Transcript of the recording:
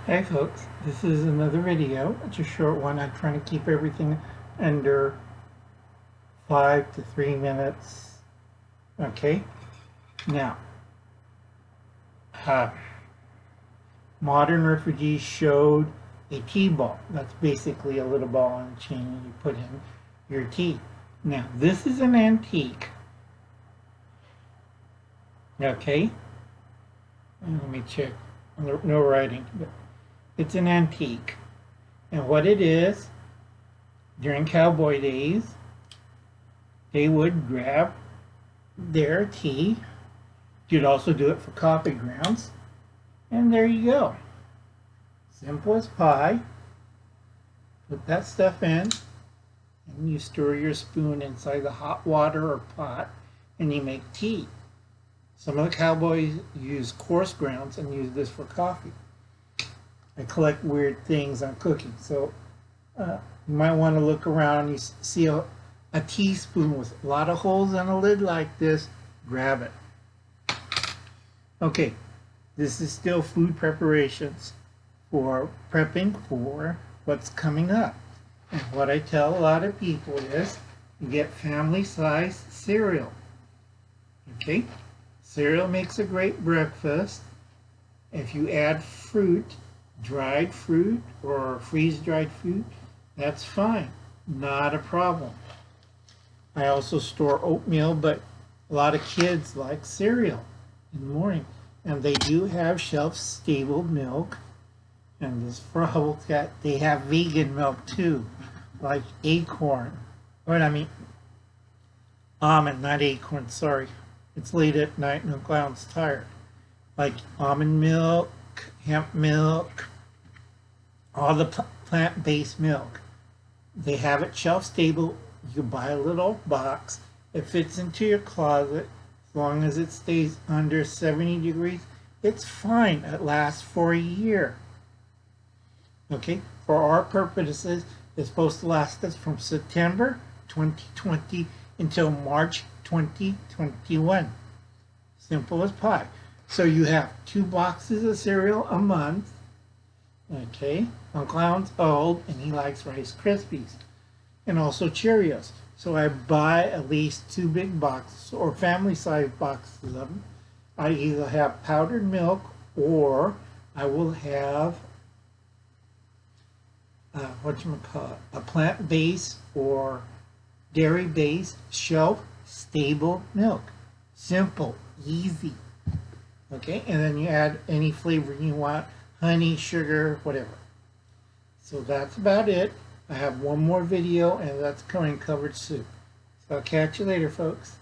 Hey folks, this is another video. It's a short one. I'm trying to keep everything under 5 to 3 minutes. Okay, now, modern refugees showed a tea ball. That's basically a little ball on a chain and you put in your tea. Now, this is an antique. Okay, let me check. No writing, but it's an antique. And what it is, during cowboy days, they would grab their tea. You'd also do it for coffee grounds. And there you go. Simple as pie. Put that stuff in, and you stir your spoon inside the hot water or pot, and you make tea. Some of the cowboys use coarse grounds and use this for coffee. I collect weird things on cooking, so you might want to look around. You see a teaspoon with a lot of holes and a lid like this, grab it. Okay, this is still food preparations for prepping for what's coming up. And what I tell a lot of people is you get family-sized cereal. Okay, cereal makes a great breakfast. If you add fruit, dried fruit or freeze-dried fruit, that's fine, not a problem. I also store oatmeal, but a lot of kids like cereal in the morning, and they do have shelf-stable milk. And this frog cat, they have vegan milk too, like acorn, or I mean almond, not acorn. Sorry, it's late at night and the clown's tired. Like almond milk, hemp milk, all the plant-based milk. They have it shelf-stable. You buy a little box. It fits into your closet as long as it stays under 70 degrees. It's fine. It lasts for a year. Okay, for our purposes, it's supposed to last us from September 2020 until March 2021. Simple as pie. So you have 2 boxes of cereal a month. Okay, Uncle Alan's old and he likes Rice Krispies and also Cheerios. So I buy at least 2 big boxes or family-sized boxes of them. I either have powdered milk or I will have a plant-based or dairy-based shelf-stable milk. Simple, easy. Okay, and then you add any flavor you want, honey, sugar, whatever. So that's about it. I have one more video and that's coming covered soon. So I'll catch you later, folks.